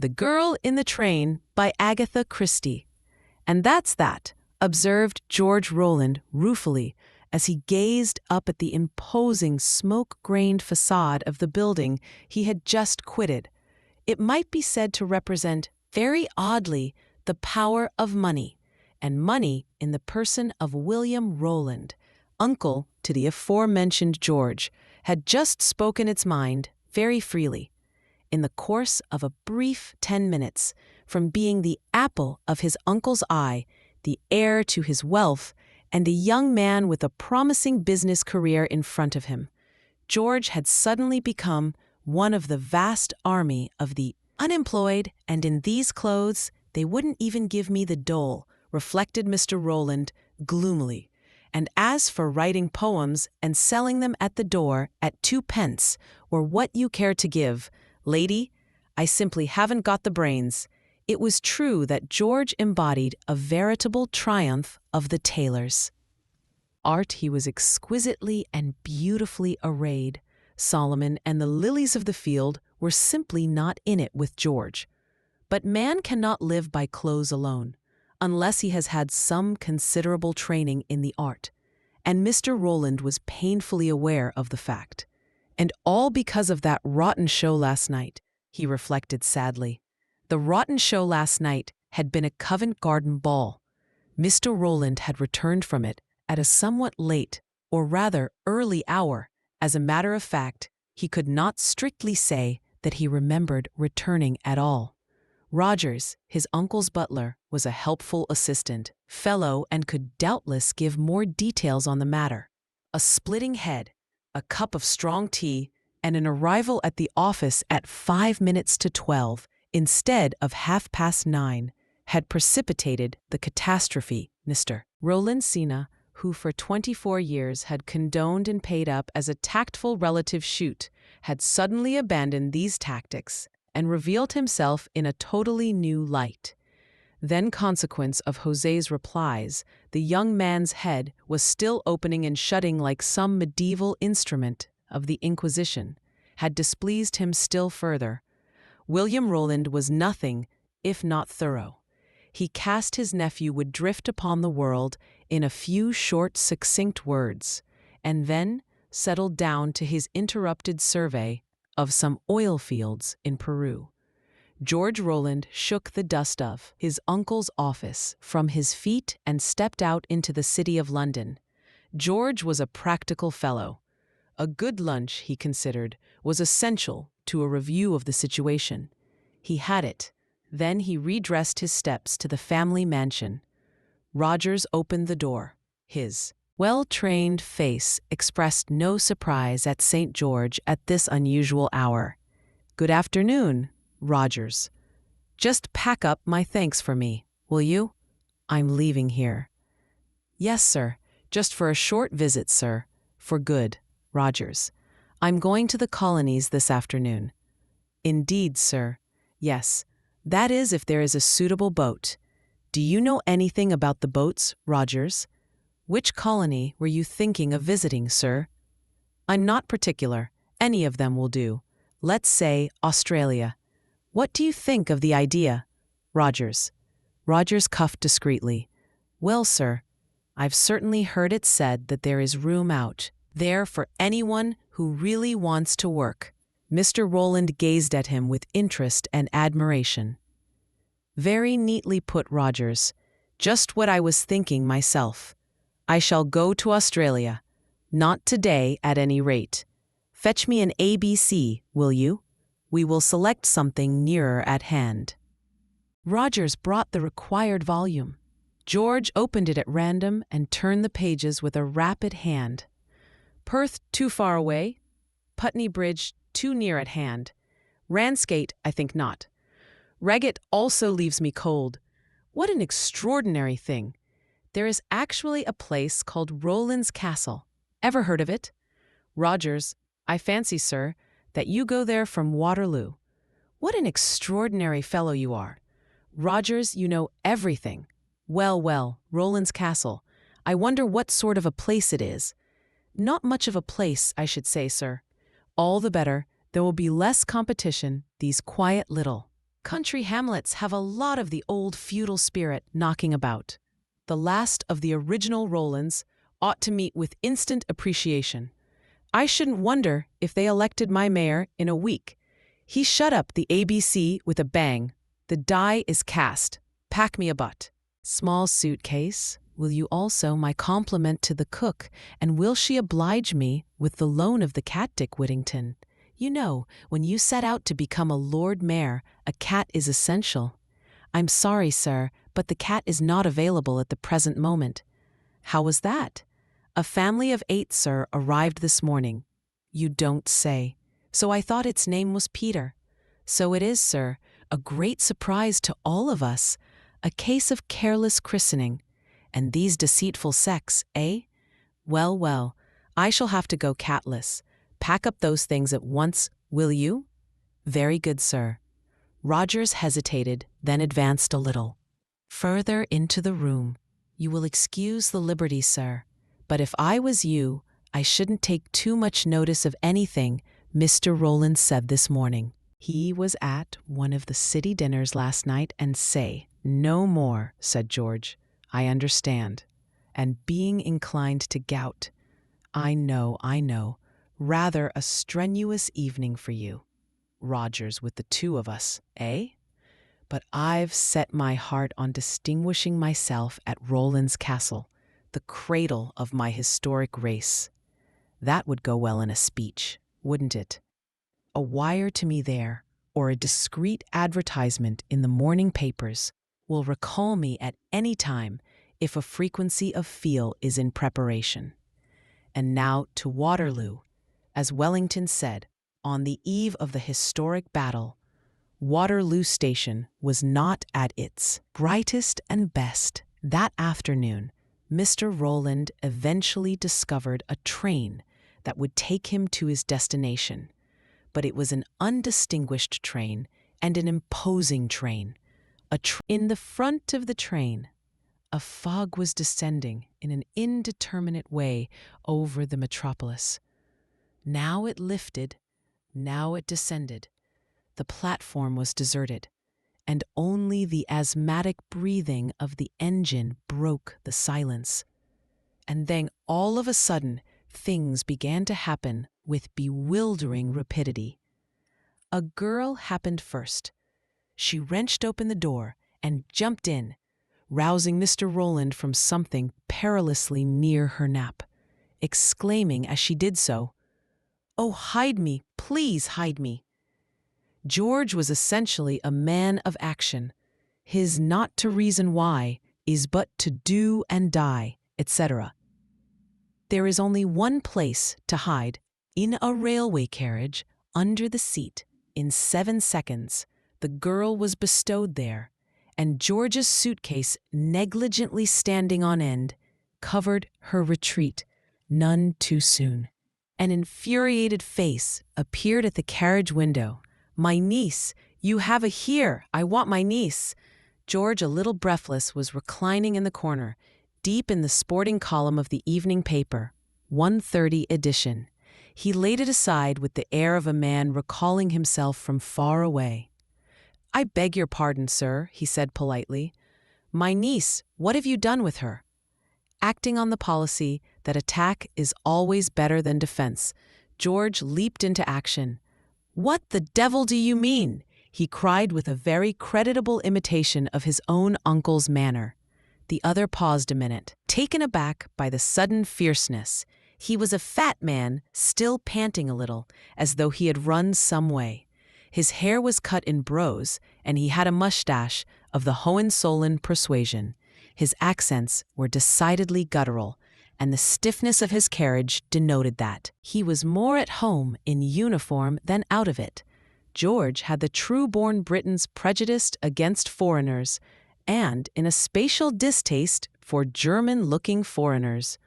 The Girl in the Train by Agatha Christie. And that's that, observed George Roland ruefully as he gazed up at the imposing smoke-grained facade of the building he had just quitted. It might be said to represent, very oddly, the power of money, and money in the person of William Roland, uncle to the aforementioned George, had just spoken its mind very freely. In the course of a brief 10 minutes, from being the apple of his uncle's eye, the heir to his wealth, and a young man with a promising business career in front of him, George had suddenly become one of the vast army of the unemployed, and in these clothes they wouldn't even give me the dole, reflected Mr. Roland gloomily. And as for writing poems and selling them at the door at 2 pence, or what you care to give, lady, I simply haven't got the brains. It was true that George embodied a veritable triumph of the tailors. Art, he was exquisitely and beautifully arrayed. Solomon and the lilies of the field were simply not in it with George. But man cannot live by clothes alone, unless he has had some considerable training in the art. And Mr. Roland was painfully aware of the fact. And all because of that rotten show last night, he reflected sadly. The rotten show last night had been a Covent Garden ball. Mr. Roland had returned from it at a somewhat late, or rather early hour. As a matter of fact, he could not strictly say that he remembered returning at all. Rogers, his uncle's butler, was a helpful assistant, fellow, and could doubtless give more details on the matter. A splitting head, a cup of strong tea, and an arrival at the office at 5 minutes to 12, instead of 9:30, had precipitated the catastrophe. Mr. Roland Sena, who for 24 years had condoned and paid up as a tactful relative shoot, had suddenly abandoned these tactics and revealed himself in a totally new light. Then, consequence of José's replies, the young man's head was still opening and shutting like some medieval instrument of the Inquisition, had displeased him still further. William Roland was nothing if not thorough. He cast his nephew would drift upon the world in a few short, succinct words, and then settled down to his interrupted survey of some oil fields in Peru. George Roland shook the dust of his uncle's office from his feet and stepped out into the city of London. George was a practical fellow. A good lunch, he considered, was essential to a review of the situation. He had it. Then he redressed his steps to the family mansion. Rogers opened the door. His well-trained face expressed no surprise at St. George at this unusual hour. "Good afternoon, Rogers. Just pack up my thanks for me, will you? I'm leaving here." "Yes, sir. Just for a short visit, sir. For good, Rogers. I'm going to the colonies this afternoon." "Indeed, sir. Yes. That is, if there is a suitable boat. Do you know anything about the boats, Rogers? Which colony were you thinking of visiting, sir?" "I'm not particular. Any of them will do. Let's say Australia. What do you think of the idea, Rogers?" Rogers coughed discreetly. "Well, sir, I've certainly heard it said that there is room out there for anyone who really wants to work." Mr. Roland gazed at him with interest and admiration. "Very neatly put, Rogers. Just what I was thinking myself. I shall go to Australia. Not today, at any rate. Fetch me an ABC, will you? We will select something nearer at hand." Rogers brought the required volume. George opened it at random and turned the pages with a rapid hand. "Perth too far away. Putney Bridge too near at hand. Ramsgate, I think not. Reggate also leaves me cold. What an extraordinary thing. There is actually a place called Roland's Castle. Ever heard of it? Rogers, I fancy, sir, that you go there from Waterloo. What an extraordinary fellow you are. Rogers, you know everything. Well, well, Roland's Castle. I wonder what sort of a place it is." "Not much of a place, I should say, sir." "All the better. There will be less competition, these quiet little Country hamlets have a lot of the old feudal spirit knocking about. The last of the original Rolands ought to meet with instant appreciation. I shouldn't wonder if they elected my mayor in a week. He shut up the ABC with a bang. The die is cast. Pack me a butt. Small suitcase. Will you also my compliment to the cook, and will she oblige me with the loan of the cat, Dick Whittington? You know, when you set out to become a Lord Mayor, a cat is essential. I'm sorry, sir, but the cat is not available at the present moment. How was that? A family of 8, sir, arrived this morning. You don't say. So I thought its name was Peter. So it is, sir. A great surprise to all of us. A case of careless christening. And these deceitful sex, eh? Well, well, I shall have to go catless. Pack up those things at once, will you? Very good, sir. Rogers hesitated, then advanced a little further into the room. You will excuse the liberty, sir, but if I was you, I shouldn't take too much notice of anything Mr. Roland said this morning. He was at one of the city dinners last night, and say no more, said George. I understand. And being inclined to gout. I know. Rather a strenuous evening for you, Rogers, with the 2 of us, eh? But I've set my heart on distinguishing myself at Roland's Castle, the cradle of my historic race. That would go well in a speech, wouldn't it? A wire to me there, or a discreet advertisement in the morning papers, will recall me at any time if a frequency of feel is in preparation. And now to Waterloo. As Wellington said, on the eve of the historic battle, Waterloo Station was not at its brightest and best. That afternoon, Mr. Roland eventually discovered a train that would take him to his destination. But it was an undistinguished train and an imposing train. In the front of the train, a fog was descending in an indeterminate way over the metropolis. Now it lifted, now it descended. The platform was deserted, and only the asthmatic breathing of the engine broke the silence. And then, all of a sudden, things began to happen with bewildering rapidity. A girl happened first. She wrenched open the door and jumped in, rousing Mr. Roland from something perilously near her nap, exclaiming as she did so, "Oh, hide me, please hide me." George was essentially a man of action. His not to reason why is but to do and die, etc. There is only one place to hide, in a railway carriage, under the seat. In 7 seconds, the girl was bestowed there, and George's suitcase, negligently standing on end, covered her retreat, none too soon. An infuriated face appeared at the carriage window. "My niece! You have a here! I want my niece!" George, a little breathless, was reclining in the corner, deep in the sporting column of the evening paper, 1:30 edition. He laid it aside with the air of a man recalling himself from far away. "I beg your pardon, sir," he said politely. "My niece, what have you done with her?" Acting on the policy that attack is always better than defense, George leaped into action. "What the devil do you mean?" he cried with a very creditable imitation of his own uncle's manner. The other paused a minute, taken aback by the sudden fierceness. He was a fat man, still panting a little, as though he had run some way. His hair was cut in brows, and he had a mustache of the Hohenzollern persuasion. His accents were decidedly guttural, and the stiffness of his carriage denoted that he was more at home in uniform than out of it. George had the true-born Briton's prejudice against foreigners, and in a spatial distaste for German-looking foreigners.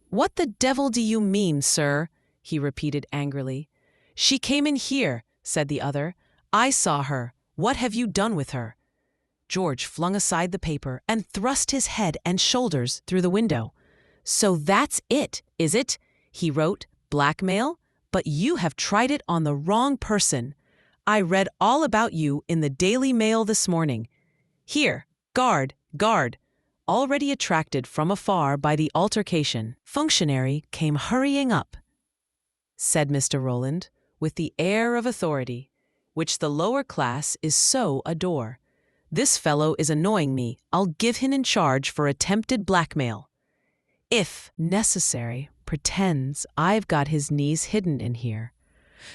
"What the devil do you mean, sir?" he repeated angrily. "She came in here," said the other. "I saw her. What have you done with her?" George flung aside the paper and thrust his head and shoulders through the window. "So that's it, is it?" he wrote. "Blackmail? But you have tried it on the wrong person. I read all about you in the Daily Mail this morning. Here, guard, guard. Already attracted from afar by the altercation, functionary came hurrying up, said Mr. Rowland, with the air of authority, which the lower class is so adore. This fellow is annoying me. I'll give him in charge for attempted blackmail. If necessary, pretends I've got his knees hidden in here.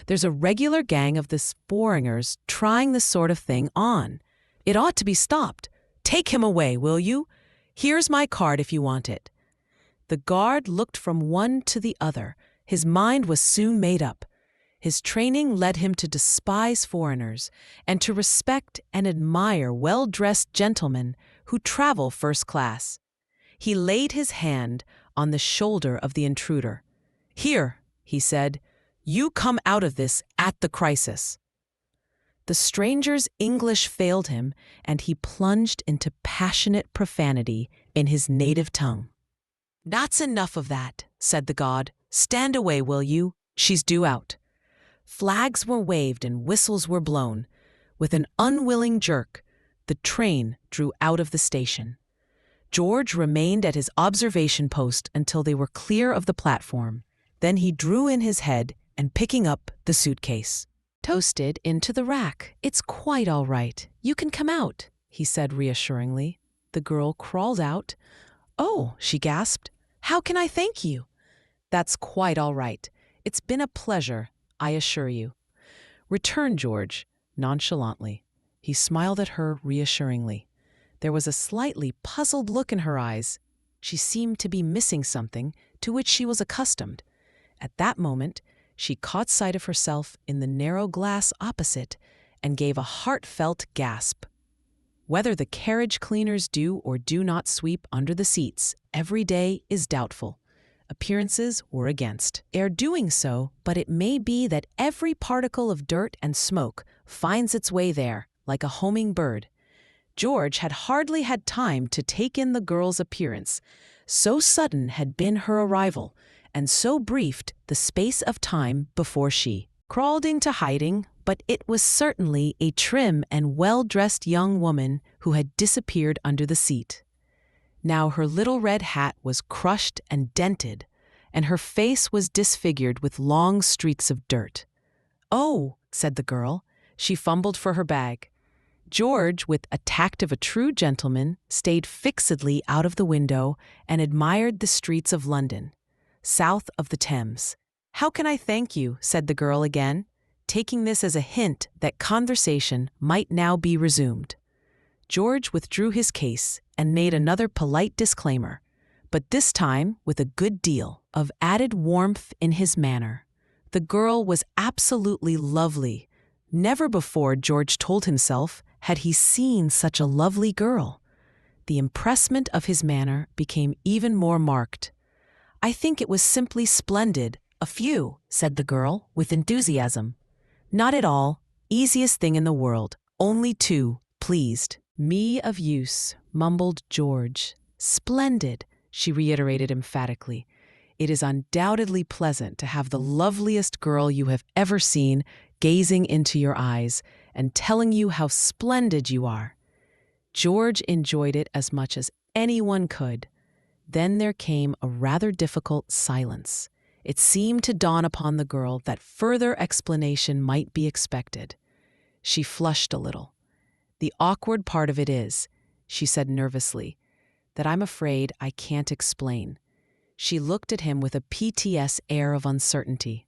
There's a regular gang of the Sporringers trying this sort of thing on. It ought to be stopped. Take him away, will you? Here's my card if you want it. The guard looked from one to the other. His mind was soon made up. His training led him to despise foreigners and to respect and admire well-dressed gentlemen who travel first class. He laid his hand on the shoulder of the intruder. "Here," he said, "you come out of this at the crisis." The stranger's English failed him, and he plunged into passionate profanity in his native tongue. "That's enough of that," said the god. "Stand away, will you? She's due out." Flags were waved and whistles were blown. With an unwilling jerk, the train drew out of the station. George remained at his observation post until they were clear of the platform. Then he drew in his head and, picking up the suitcase, tossed it into the rack. "It's quite all right. You can come out," he said reassuringly. The girl crawled out. "Oh," she gasped. "How can I thank you?" "That's quite all right. It's been a pleasure, I assure you," returned George nonchalantly. He smiled at her reassuringly. There was a slightly puzzled look in her eyes. She seemed to be missing something to which she was accustomed. At that moment, she caught sight of herself in the narrow glass opposite and gave a heartfelt gasp. Whether the carriage cleaners do or do not sweep under the seats every day is doubtful. Appearances were against their doing so, but it may be that every particle of dirt and smoke finds its way there, like a homing bird. George had hardly had time to take in the girl's appearance. So sudden had been her arrival, and so briefed the space of time before she crawled into hiding, but it was certainly a trim and well-dressed young woman who had disappeared under the seat. Now her little red hat was crushed and dented, and her face was disfigured with long streaks of dirt. "Oh," said the girl. She fumbled for her bag. George, with the tact of a true gentleman, stayed fixedly out of the window and admired the streets of London, south of the Thames. "How can I thank you?" said the girl again, taking this as a hint that conversation might now be resumed. George withdrew his case and made another polite disclaimer, but this time with a good deal of added warmth in his manner. The girl was absolutely lovely. Never before, George told himself, had he seen such a lovely girl. The impressment of his manner became even more marked. "I think it was simply splendid." "A few," said the girl with enthusiasm. "Not at all. Easiest thing in the world. Only two, pleased." "Me of use," mumbled George. "Splendid," she reiterated emphatically. "It is undoubtedly pleasant to have the loveliest girl you have ever seen gazing into your eyes and telling you how splendid you are." George enjoyed it as much as anyone could. Then there came a rather difficult silence. It seemed to dawn upon the girl that further explanation might be expected. She flushed a little. "The awkward part of it is," she said nervously, "that I'm afraid I can't explain." She looked at him with a piteous air of uncertainty.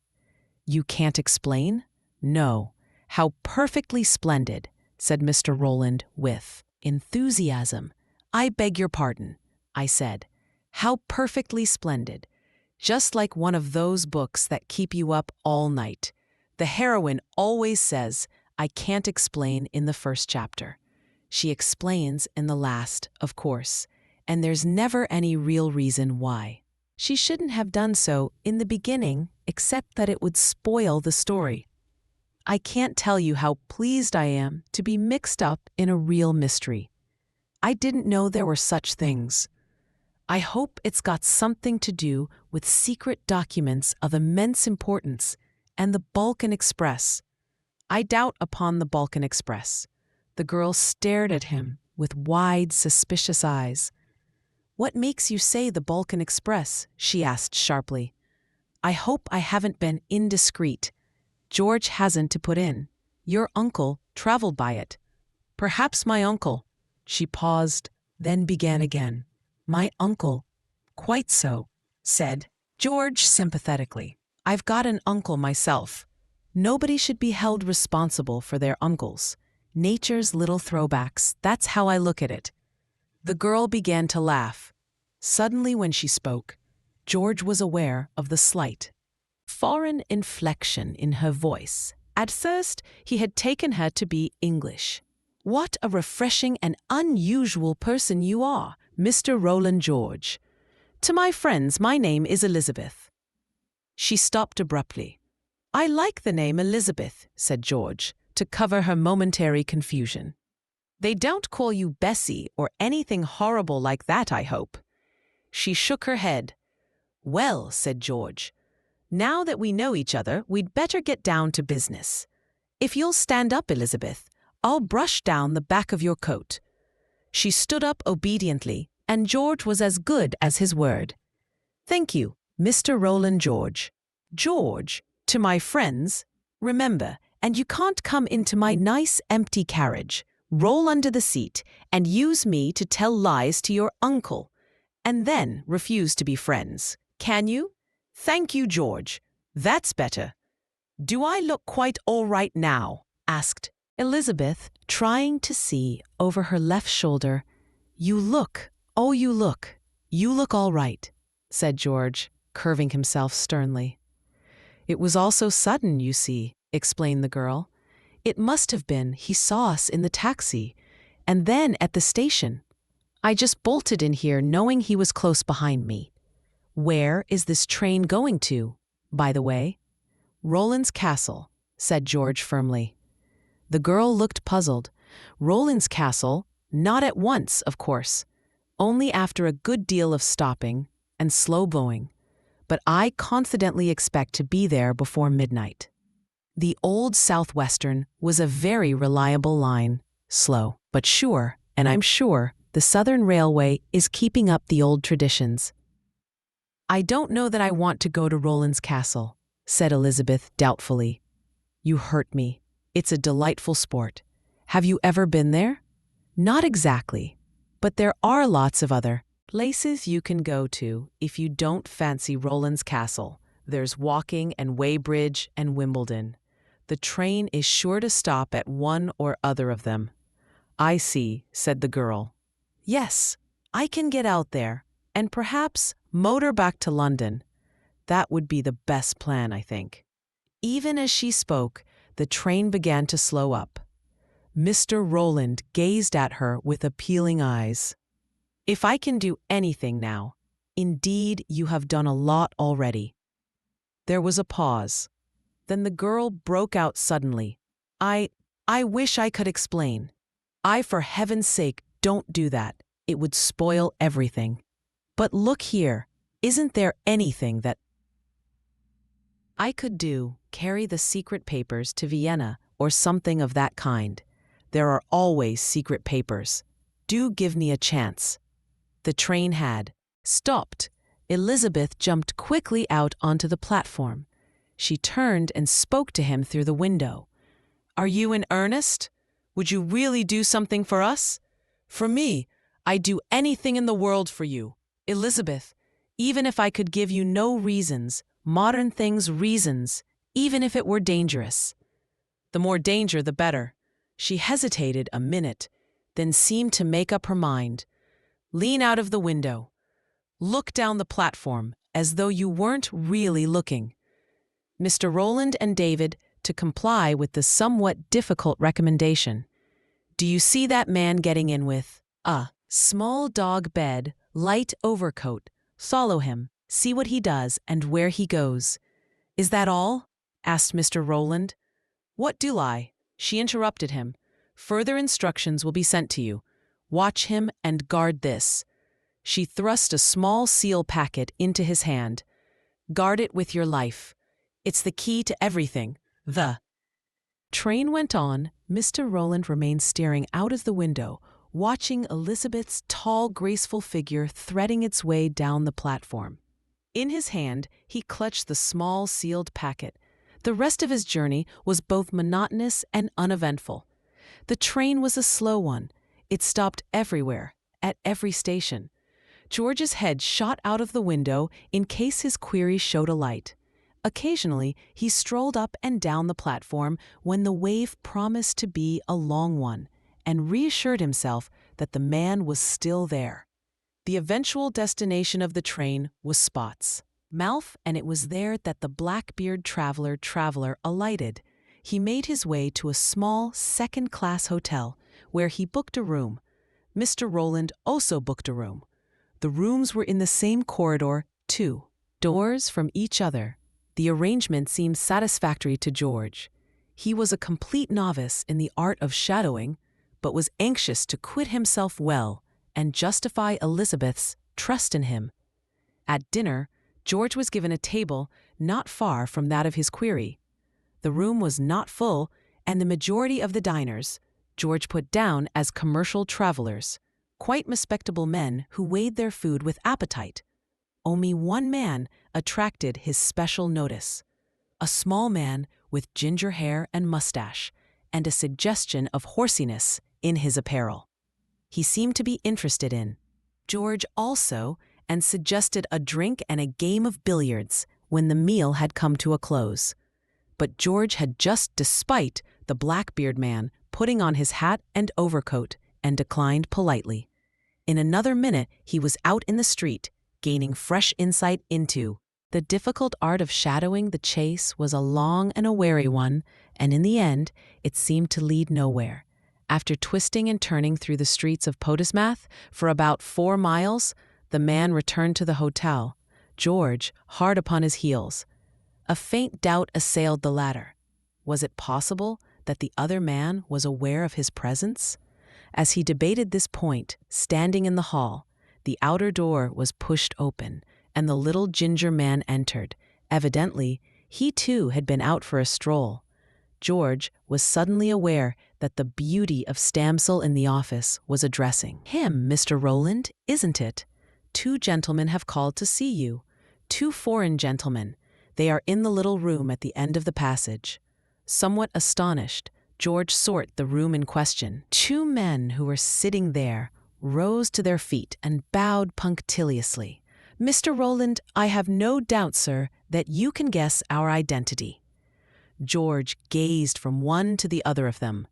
"You can't explain?" "No. How perfectly splendid," said Mr. Rowland with enthusiasm. "I beg your pardon," I said. "How perfectly splendid. Just like one of those books that keep you up all night. The heroine always says, 'I can't explain' in the first chapter. She explains in the last, of course, and there's never any real reason why. She shouldn't have done so in the beginning, except that it would spoil the story. I can't tell you how pleased I am to be mixed up in a real mystery. I didn't know there were such things. I hope it's got something to do with secret documents of immense importance and the Balkan Express. I doubt upon the Balkan Express." The girl stared at him with wide, suspicious eyes. "What makes you say the Balkan Express?" she asked sharply. "I hope I haven't been indiscreet. George hasn't to put in. Your uncle traveled by it." "Perhaps my uncle." She paused, then began again. "My uncle." "Quite so," said George sympathetically. "I've got an uncle myself. Nobody should be held responsible for their uncles. Nature's little throwbacks, that's how I look at it." The girl began to laugh. Suddenly, when she spoke, George was aware of the slight, foreign inflection in her voice. At first, he had taken her to be English. "What a refreshing and unusual person you are, Mr. Roland George. To my friends, my name is Elizabeth." She stopped abruptly. "I like the name Elizabeth," said George, to cover her momentary confusion. "They don't call you Bessie or anything horrible like that, I hope." She shook her head. "Well," said George, "now that we know each other, we'd better get down to business. If you'll stand up, Elizabeth, I'll brush down the back of your coat." She stood up obediently, and George was as good as his word. "Thank you, Mr. Roland George." "George, to my friends, remember, and you can't come into my nice empty carriage, roll under the seat, and use me to tell lies to your uncle, and then refuse to be friends. Can you?" "Thank you, George. That's better. Do I look quite all right now?" asked Elizabeth, trying to see over her left shoulder. "You look all right," said George, curving himself sternly. "It was all so sudden, you see," explained the girl. "It must have been he saw us in the taxi, and then at the station. I just bolted in here knowing he was close behind me. Where is this train going to, by the way?" "Roland's Castle," said George firmly. The girl looked puzzled. Roland's Castle, not at once, of course, only after a good deal of stopping and slow going. "But I confidently expect to be there before midnight." The old Southwestern was a very reliable line, slow but sure, and I'm sure the Southern Railway is keeping up the old traditions. "I don't know that I want to go to Roland's Castle," said Elizabeth doubtfully. "You hurt me. It's a delightful sport. Have you ever been there?" "Not exactly, but there are lots of other places you can go to if you don't fancy Roland's Castle. There's walking and Weybridge and Wimbledon. The train is sure to stop at one or other of them." "I see," said the girl. "Yes, I can get out there and perhaps motor back to London. That would be the best plan, I think." Even as she spoke, the train began to slow up. Mr. Roland gazed at her with appealing eyes. "If I can do anything now, indeed you have done a lot already." There was a pause. Then the girl broke out suddenly. I wish I could explain." For heaven's sake, don't do that. It would spoil everything." "But look here, isn't there anything that I could do? Carry the secret papers to Vienna or something of that kind. There are always secret papers. Do give me a chance." The train had stopped. Elizabeth jumped quickly out onto the platform. She turned and spoke to him through the window. "Are you in earnest? Would you really do something for us?" "For me, I'd do anything in the world for you. Elizabeth, even if I could give you no reasons, modern things reasons, even if it were dangerous." "The more danger, the better." She hesitated a minute, then seemed to make up her mind. "Lean out of the window. Look down the platform, as though you weren't really looking." Mr. Roland and David to comply with the somewhat difficult recommendation. "Do you see that man getting in with a small dog bed, light overcoat? Follow him, see what he does and where he goes." "Is that all?" asked Mr. Roland. "What do I?" She interrupted him. "Further instructions will be sent to you. Watch him and guard this." She thrust a small seal packet into his hand. "Guard it with your life. It's the key to everything. The Train went on. Mr. Rowland remained staring out of the window, watching Elizabeth's tall, graceful figure threading its way down the platform. In his hand, he clutched the small, sealed packet. The rest of his journey was both monotonous and uneventful. The train was a slow one. It stopped everywhere, at every station. George's head shot out of the window in case his query showed a light. Occasionally, he strolled up and down the platform when the wave promised to be a long one, and reassured himself that the man was still there. The eventual destination of the train was Spots, Mouth, and it was there that the Blackbeard traveler alighted. He made his way to a small second-class hotel, where he booked a room. Mr. Rowland also booked a room. The rooms were in the same corridor, 2 doors from each other. The arrangement seemed satisfactory to George. He was a complete novice in the art of shadowing, but was anxious to quit himself well and justify Elizabeth's trust in him. At dinner, George was given a table not far from that of his query. The room was not full, and the majority of the diners George put down as commercial travelers, quite respectable men who weighed their food with appetite. Only one man attracted his special notice, a small man with ginger hair and mustache, and a suggestion of horsiness in his apparel. He seemed to be interested in George also, and suggested a drink and a game of billiards when the meal had come to a close. But George had just despite the Blackbeard man putting on his hat and overcoat, and declined politely. In another minute he was out in the street, gaining fresh insight into the difficult art of shadowing. The chase was a long and a wary one, and in the end it seemed to lead nowhere. After twisting and turning through the streets of Podesmath for about 4 miles, the man returned to the hotel, George hard upon his heels. A faint doubt assailed the latter. Was it possible that the other man was aware of his presence? As he debated this point, standing in the hall, the outer door was pushed open, and the little ginger man entered. Evidently, he too had been out for a stroll. George was suddenly aware that the beauty of Stamsel in the office was addressing him. "Mr. Rowland, isn't it? 2 gentlemen have called to see you. 2 foreign gentlemen. They are in the little room at the end of the passage." Somewhat astonished, George sought the room in question. 2 men who were sitting there rose to their feet and bowed punctiliously. "Mr. Rowland, I have no doubt, sir, that you can guess our identity." George gazed from one to the other of them.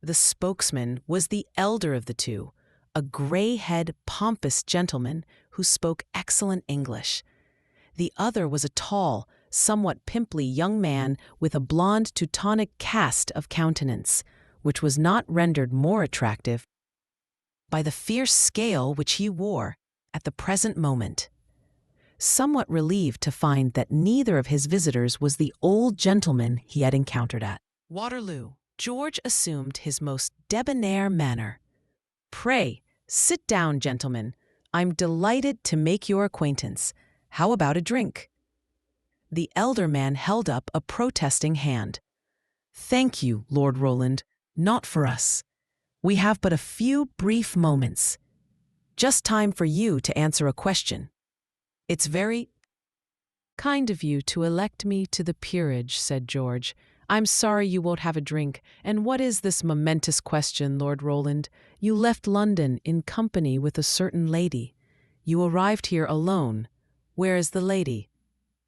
The spokesman was the elder of the 2, a gray-headed, pompous gentleman who spoke excellent English. The other was a tall, somewhat pimply young man with a blonde Teutonic cast of countenance, which was not rendered more attractive by the fierce scale which he wore at the present moment. Somewhat relieved to find that neither of his visitors was the old gentleman he had encountered at Waterloo, George assumed his most debonair manner. "Pray, sit down, gentlemen. I'm delighted to make your acquaintance. How about a drink?" The elder man held up a protesting hand. "Thank you, Lord Rowland, not for us. We have but a few brief moments. Just time for you to answer a question." "It's very kind of you to elect me to the peerage," said George. "I'm sorry you won't have a drink. And what is this momentous question, Lord Rowland? You left London in company with a certain lady. You arrived here alone. Where is the lady?"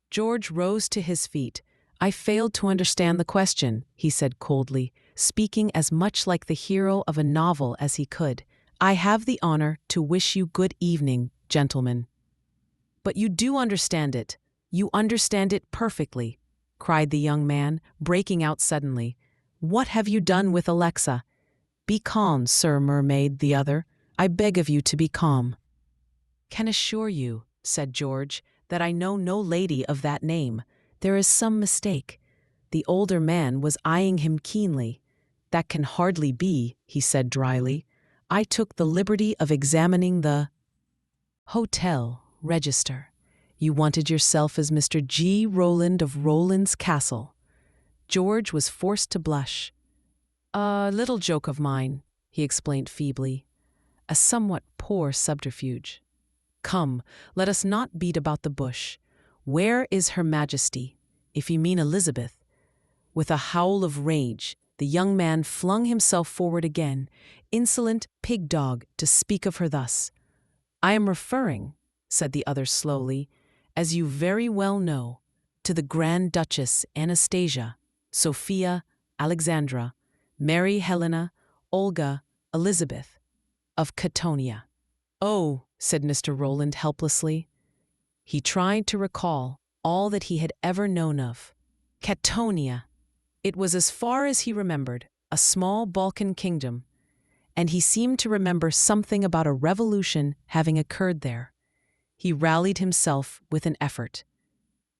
George rose to his feet. "I failed to understand the question," he said coldly, speaking as much like the hero of a novel as he could. "I have the honor to wish you good evening, gentlemen." "But you do understand it. You understand it perfectly," cried the young man, breaking out suddenly. "What have you done with Alexa?" "Be calm, Sir Mermaid," the other. "I beg of you to be calm." "Can assure you," said George, "that I know no lady of that name. There is some mistake." The older man was eyeing him keenly. "That can hardly be," he said dryly. "I took the liberty of examining the hotel register. You wanted yourself as Mr. G. Rowland of Rowland's Castle." George was forced to blush. "A little joke of mine," he explained feebly. "A somewhat poor subterfuge. Come, let us not beat about the bush. Where is Her Majesty, if you mean Elizabeth?" With a howl of rage, the young man flung himself forward again. "Insolent pig dog, to speak of her thus." "I am referring," said the other slowly, "as you very well know, to the Grand Duchess Anastasia, Sophia, Alexandra, Mary Helena, Olga, Elizabeth, of Cattonia." "Oh," said Mr. Rowland helplessly. He tried to recall all that he had ever known of Cattonia. It was as far as he remembered, a small Balkan kingdom, and he seemed to remember something about a revolution having occurred there. He rallied himself with an effort.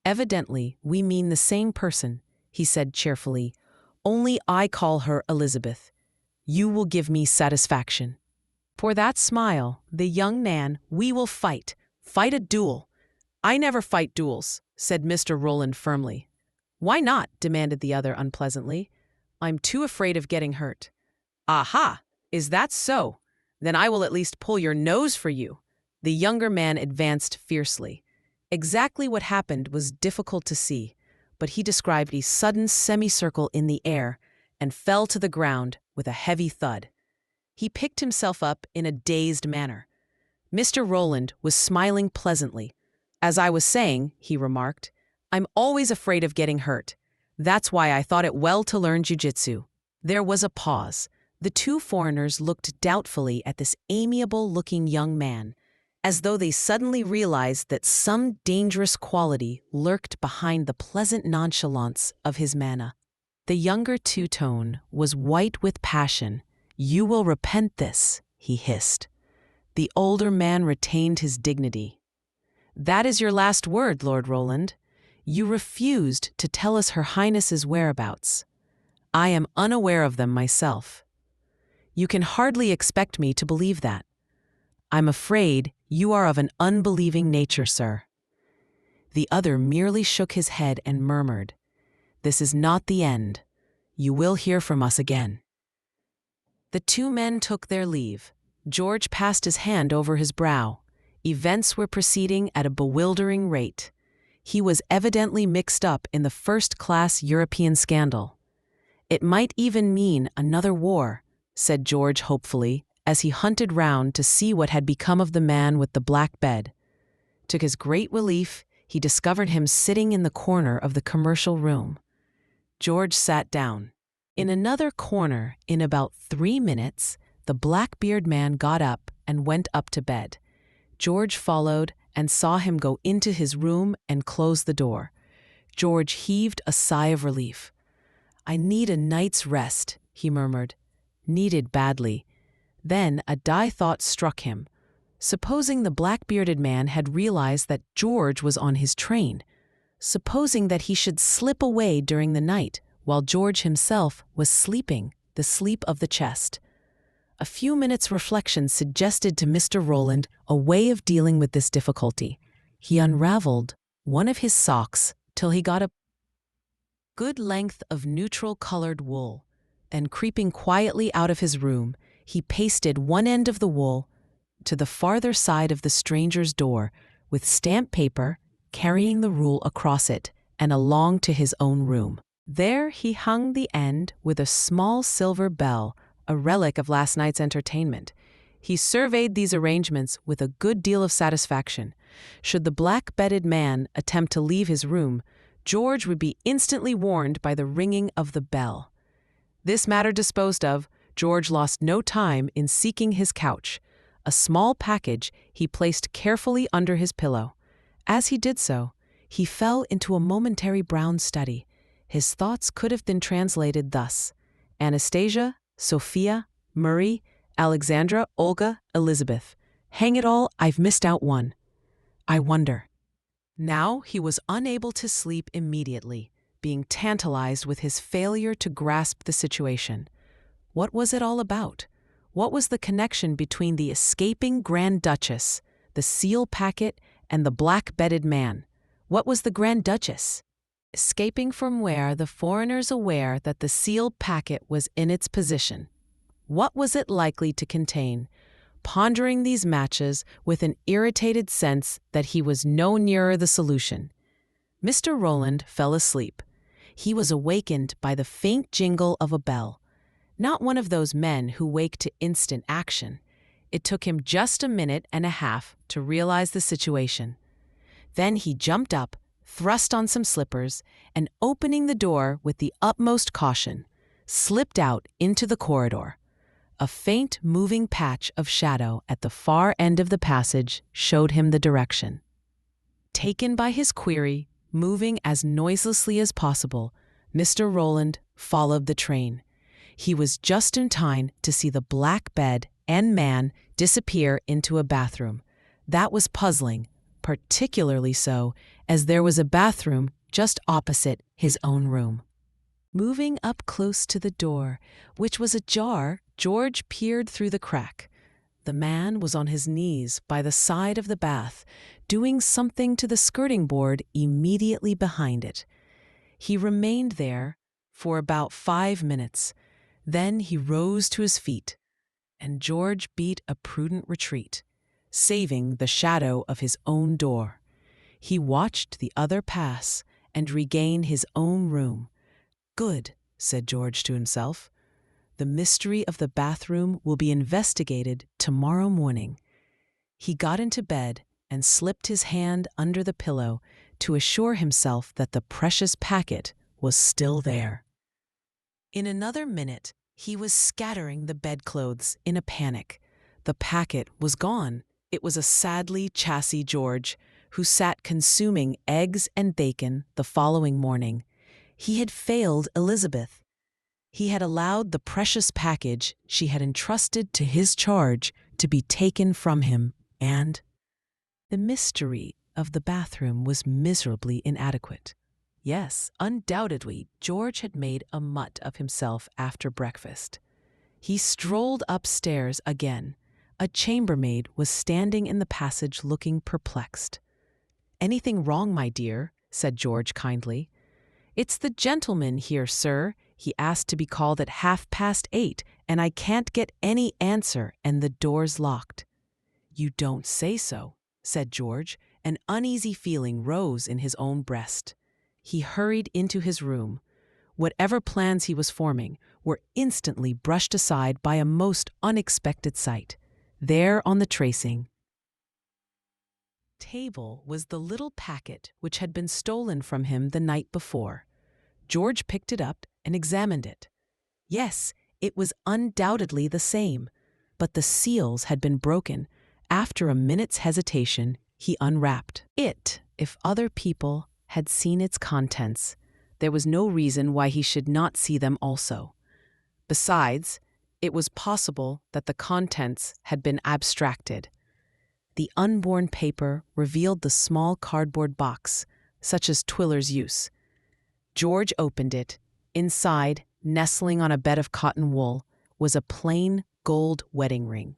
"Evidently, we mean the same person," he said cheerfully. "Only I call her Elizabeth. You will give me satisfaction." For that smile, the young man, "We will fight. Fight a duel." "I never fight duels," said Mr. Rowland firmly. "Why not?" demanded the other unpleasantly. "I'm too afraid of getting hurt." "Aha! Is that so? Then I will at least pull your nose for you." The younger man advanced fiercely. Exactly what happened was difficult to see, but he described a sudden semicircle in the air and fell to the ground with a heavy thud. He picked himself up in a dazed manner. Mr. Rowland was smiling pleasantly. "As I was saying," he remarked, "I'm always afraid of getting hurt. That's why I thought it well to learn jiu-jitsu." There was a pause. The two foreigners looked doubtfully at this amiable-looking young man, as though they suddenly realized that some dangerous quality lurked behind the pleasant nonchalance of his manner. The younger two-tone was white with passion. "You will repent this," he hissed. The older man retained his dignity. "That is your last word, Lord Rowland. You refused to tell us Her Highness's whereabouts. I am unaware of them myself. You can hardly expect me to believe that. I'm afraid you are of an unbelieving nature, sir." The other merely shook his head and murmured, "This is not the end. You will hear from us again." The two men took their leave. George passed his hand over his brow. Events were proceeding at a bewildering rate. He was evidently mixed up in the first-class European scandal. "It might even mean another war," said George hopefully, as he hunted round to see what had become of the man with the black bed. To his great relief, he discovered him sitting in the corner of the commercial room. George sat down. In another corner, in about 3 minutes, the Blackbeard man got up and went up to bed. George followed and saw him go into his room and close the door. George heaved a sigh of relief. "I need a night's rest," he murmured. Needed badly. Then a die thought struck him. Supposing the black-bearded man had realized that George was on his train. Supposing that he should slip away during the night while George himself was sleeping, the sleep of the chest. A few minutes' reflection suggested to Mr. Rowland a way of dealing with this difficulty. He unraveled one of his socks till he got a good length of neutral-colored wool, and creeping quietly out of his room, he pasted one end of the wool to the farther side of the stranger's door with stamp paper, carrying the rule across it and along to his own room. There he hung the end with a small silver bell, a relic of last night's entertainment. He surveyed these arrangements with a good deal of satisfaction. Should the black-bedded man attempt to leave his room, George would be instantly warned by the ringing of the bell. This matter disposed of, George lost no time in seeking his couch. A small package he placed carefully under his pillow. As he did so, he fell into a momentary brown study. His thoughts could have been translated thus: Anastasia, Sophia, Murray, Alexandra, Olga, Elizabeth. Hang it all, I've missed out one. I wonder. Now he was unable to sleep immediately, being tantalized with his failure to grasp the situation. What was it all about? What was the connection between the escaping Grand Duchess, the seal packet, and the black-bedded man? What was the Grand Duchess? escaping from where the foreigners aware that the sealed packet was in its position. What was it likely to contain? Pondering these matches with an irritated sense that he was no nearer the solution, Mr. Rowland fell asleep. He was awakened by the faint jingle of a bell. Not one of those men who wake to instant action. It took him just a minute and a half to realize the situation. Then he jumped up, thrust on some slippers, and opening the door with the utmost caution, slipped out into the corridor. A faint moving patch of shadow at the far end of the passage showed him the direction. Taken by his query, moving as noiselessly as possible, Mr. Rowland followed the train. He was just in time to see the black bed and man disappear into a bathroom. That was puzzling, particularly so as there was a bathroom just opposite his own room. Moving up close to the door, which was ajar, George peered through the crack. The man was on his knees by the side of the bath, doing something to the skirting board immediately behind it. He remained there for about 5 minutes. Then he rose to his feet, and George beat a prudent retreat, saving the shadow of his own door. He watched the other pass and regain his own room. "Good," said George to himself. "The mystery of the bathroom will be investigated tomorrow morning." He got into bed and slipped his hand under the pillow to assure himself that the precious packet was still there. In another minute, he was scattering the bedclothes in a panic. The packet was gone. It was a sadly chassis George, who sat consuming eggs and bacon the following morning. He had failed Elizabeth. He had allowed the precious package she had entrusted to his charge to be taken from him, and the mystery of the bathroom was miserably inadequate. Yes, undoubtedly, George had made a mutt of himself after breakfast. He strolled upstairs again. A chambermaid was standing in the passage looking perplexed. "Anything wrong, my dear?" said George kindly. "It's the gentleman here, sir. He asked to be called at 8:30, and I can't get any answer, and the door's locked." "You don't say so," said George. An uneasy feeling rose in his own breast. He hurried into his room. Whatever plans he was forming were instantly brushed aside by a most unexpected sight. There on the tracing table was the little packet which had been stolen from him the night before. George picked it up and examined it. Yes, it was undoubtedly the same, but the seals had been broken. After a minute's hesitation, he unwrapped it. If other people had seen its contents, there was no reason why he should not see them also. Besides, it was possible that the contents had been abstracted. The unborn paper revealed the small cardboard box, such as Twiller's use. George opened it. Inside, nestling on a bed of cotton wool, was a plain gold wedding ring.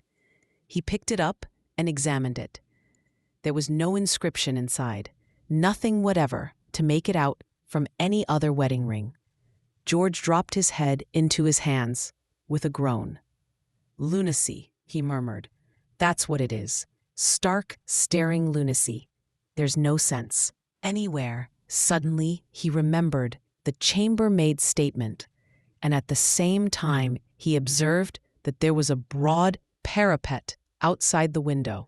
He picked it up and examined it. There was no inscription inside, nothing whatever to make it out from any other wedding ring. George dropped his head into his hands with a groan. "Lunacy," he murmured. "That's what it is. Stark, staring lunacy. There's no sense anywhere." Suddenly, he remembered the chambermaid's statement, and at the same time, he observed that there was a broad parapet outside the window.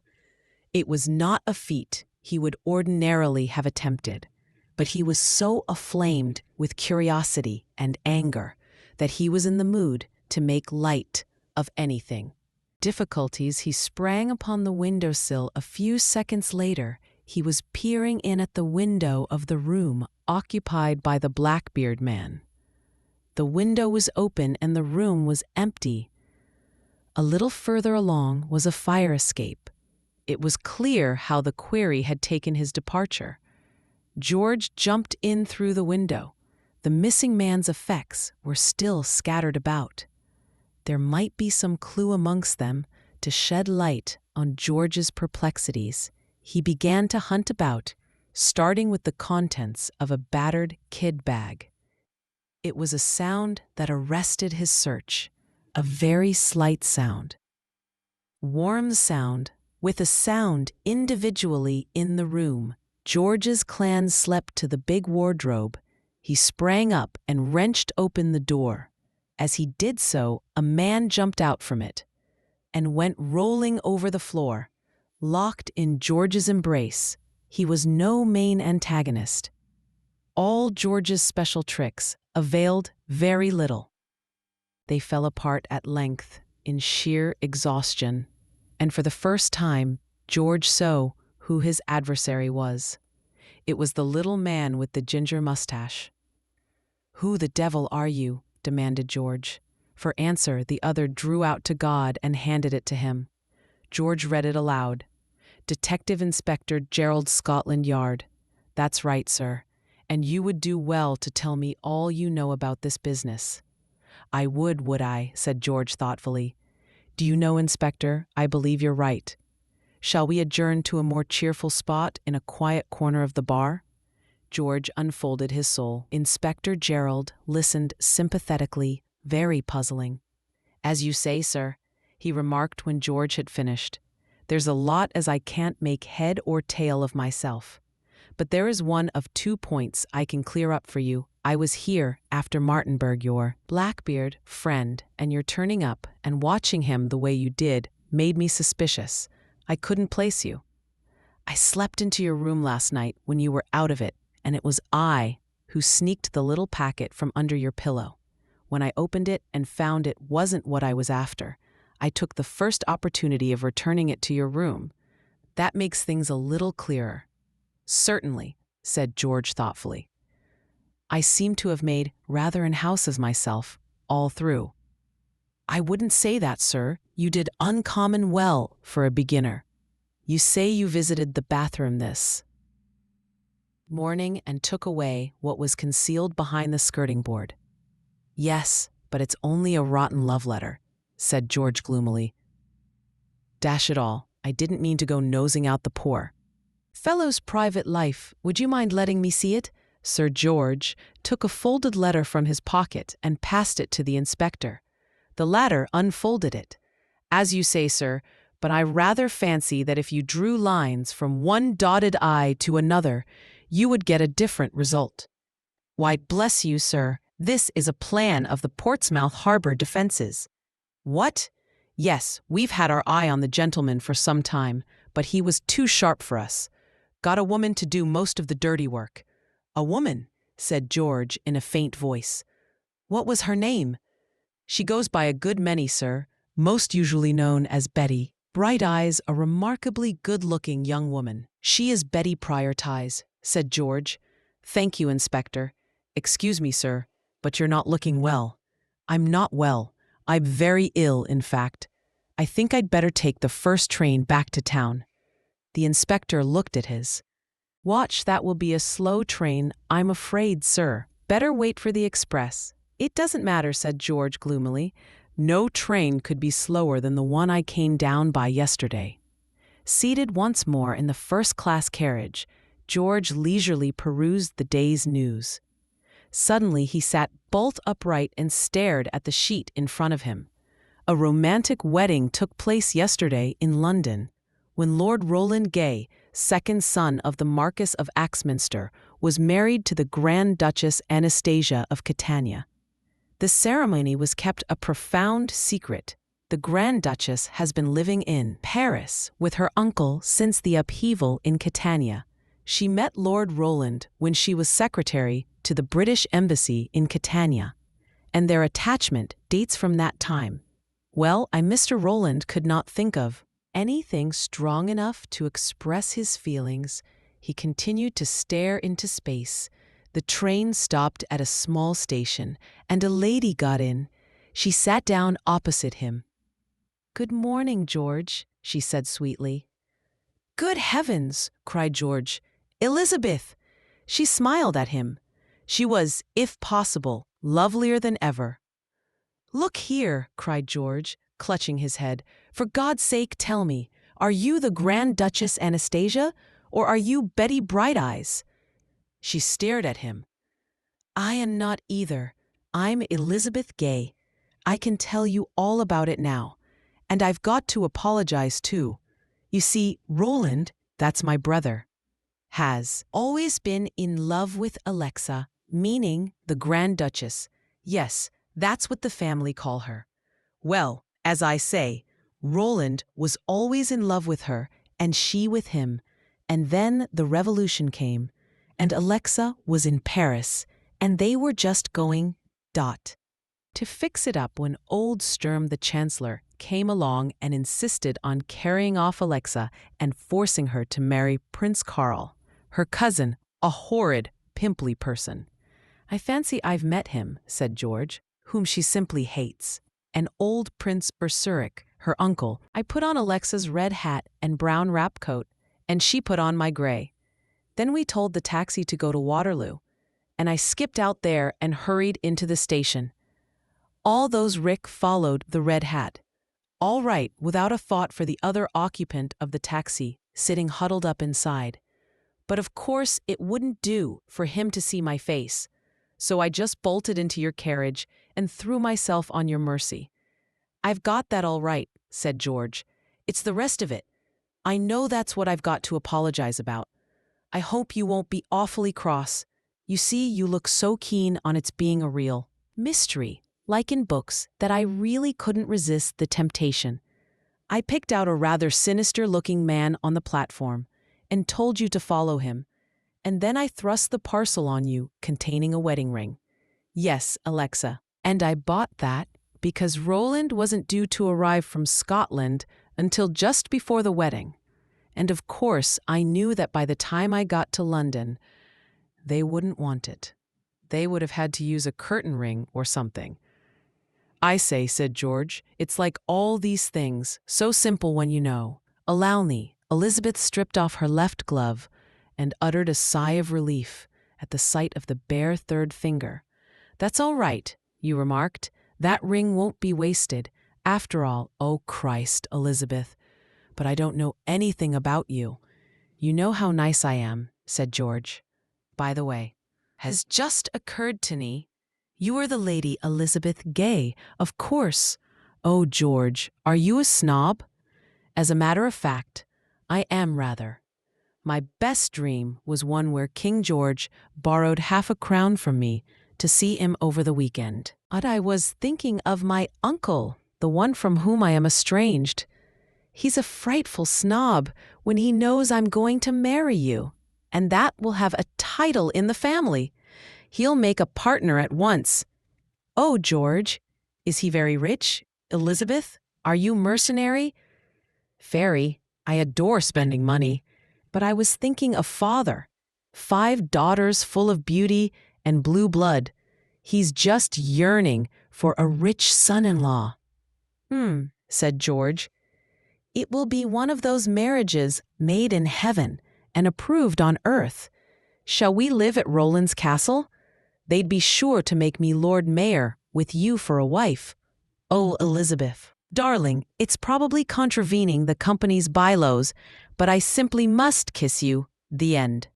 It was not a feat he would ordinarily have attempted, but he was so aflamed with curiosity and anger that he was in the mood to make light of anything. Difficulties, he sprang upon the windowsill. A few seconds later, he was peering in at the window of the room occupied by the Blackbeard man. The window was open and the room was empty. A little further along was a fire escape. It was clear how the quarry had taken his departure. George jumped in through the window. The missing man's effects were still scattered about. There might be some clue amongst them to shed light on George's perplexities. He began to hunt about, starting with the contents of a battered kid bag. It was a sound that arrested his search, a very slight sound. Warm sound, with a sound individually in the room. George's clan slept to the big wardrobe. He sprang up and wrenched open the door. As he did so, a man jumped out from it and went rolling over the floor, locked in George's embrace. He was no main antagonist. All George's special tricks availed very little. They fell apart at length in sheer exhaustion, and for the first time, George saw who his adversary was. It was the little man with the ginger mustache. "Who the devil are you?" demanded George. For answer, the other drew out to God and handed it to him. George read it aloud. "Detective Inspector Gerald, Scotland Yard." "That's right, sir. And you would do well to tell me all you know about this business." "I would I?" said George thoughtfully. "Do you know, Inspector, I believe you're right. Shall we adjourn to a more cheerful spot in a quiet corner of the bar?" George unfolded his soul. Inspector Gerald listened sympathetically, very puzzling. "As you say, sir," he remarked when George had finished. "There's a lot as I can't make head or tail of myself. But there is one of 2 points I can clear up for you. I was here after Martinberg, your Blackbeard friend, and your turning up and watching him the way you did made me suspicious. I couldn't place you. I slept into your room last night when you were out of it, and it was I who sneaked the little packet from under your pillow. When I opened it and found it wasn't what I was after, I took the first opportunity of returning it to your room. That makes things a little clearer." "Certainly," said George thoughtfully. "I seem to have made rather an house of myself all through." "I wouldn't say that, sir. You did uncommon well for a beginner. You say you visited the bathroom this morning and took away what was concealed behind the skirting board." "Yes, but it's only a rotten love letter," said George gloomily. "Dash it all, I didn't mean to go nosing out the poor fellow's private life. Would you mind letting me see it?" Sir George took a folded letter from his pocket and passed it to the inspector. The latter unfolded it. "As you say, sir, but I rather fancy that if you drew lines from one dotted I to another, you would get a different result." "Why, bless you, sir, this is a plan of the Portsmouth Harbor defenses." "What?" "Yes, we've had our eye on the gentleman for some time, but he was too sharp for us. Got a woman to do most of the dirty work." "A woman?" said George in a faint voice. "What was her name?" "She goes by a good many, sir, most usually known as Betty. Bright eyes, a remarkably good-looking young woman." "She is Betty Prioritize," said George. "Thank you, Inspector. Excuse me, sir, but you're not looking well." "I'm not well. I'm very ill, in fact. I think I'd better take the first train back to town." The inspector looked at his watch. "That will be a slow train, I'm afraid, sir. Better wait for the express." "It doesn't matter," said George gloomily. "No train could be slower than the one I came down by yesterday." Seated once more in the first-class carriage, George leisurely perused the day's news. Suddenly he sat bolt upright and stared at the sheet in front of him. A romantic wedding took place yesterday in London, when Lord Roland Gay, second son of the Marquess of Axminster, was married to the Grand Duchess Anastasia of Catania. The ceremony was kept a profound secret. The Grand Duchess has been living in Paris with her uncle since the upheaval in Catania. She met Lord Roland when she was secretary to the British Embassy in Catania, and their attachment dates from that time. Well, Mr. Roland could not think of anything strong enough to express his feelings. He continued to stare into space. The train stopped at a small station, and a lady got in. She sat down opposite him. "Good morning, George," she said sweetly. "Good heavens!" cried George. "Elizabeth!" She smiled at him. She was, if possible, lovelier than ever. "Look here," cried George, clutching his head. "For God's sake, tell me, are you the Grand Duchess Anastasia, Or are you Betty Bright-Eyes?" She stared at him. "I am not either. I'm Elizabeth Gay. I can tell you all about it now. And I've got to apologize too. You see, Roland, that's my brother, has always been in love with Alexa, meaning the Grand Duchess. Yes, that's what the family call her. Well, as I say, Roland was always in love with her, and she with him. And then the revolution came, and Alexa was in Paris, and they were just going, to fix it up when old Sturm the Chancellor came along and insisted on carrying off Alexa and forcing her to marry Prince Karl, her cousin, a horrid, pimply person. "I fancy I've met him," said George, "whom she simply hates. And old Prince Bersurik, her uncle. I put on Alexa's red hat and brown wrap coat, and she put on my gray. Then we told the taxi to go to Waterloo, and I skipped out there and hurried into the station. All those Rick followed the red hat. All right, without a thought for the other occupant of the taxi, sitting huddled up inside. But of course it wouldn't do for him to see my face, so I just bolted into your carriage and threw myself on your mercy." "I've got that all right," said George. "It's the rest of it. I know that's what I've got to apologize about. I hope you won't be awfully cross. You see, you look so keen on its being a real mystery, like in books, that I really couldn't resist the temptation. I picked out a rather sinister-looking man on the platform and told you to follow him, and then I thrust the parcel on you containing a wedding ring. Yes, Alexa, and I bought that because Roland wasn't due to arrive from Scotland until just before the wedding. And of course, I knew that by the time I got to London, they wouldn't want it. They would have had to use a curtain ring or something." "I say," said George, "it's like all these things, so simple when you know. Allow me." Elizabeth stripped off her left glove and uttered a sigh of relief at the sight of the bare third finger. "That's all right," you remarked. "That ring won't be wasted. After all, oh Christ, Elizabeth, but I don't know anything about you." "You know how nice I am," said George. "By the way, has just occurred to me, you are the Lady Elizabeth Gay, of course. Oh, George, are you a snob?" "As a matter of fact, I am rather. My best dream was one where King George borrowed half a crown from me to see him over the weekend. But I was thinking of my uncle, the one from whom I am estranged. He's a frightful snob when he knows I'm going to marry you, and that will have a title in the family. He'll make a partner at once. Oh, George, is he very rich? Elizabeth, are you mercenary?" "Very. I adore spending money. But I was thinking of father. 5 daughters full of beauty and blue blood. He's just yearning for a rich son-in-law." Said George. "It will be one of those marriages made in heaven and approved on earth. Shall we live at Roland's castle? They'd be sure to make me Lord Mayor with you for a wife. Oh, Elizabeth, darling, it's probably contravening the company's bylaws, but I simply must kiss you." The end.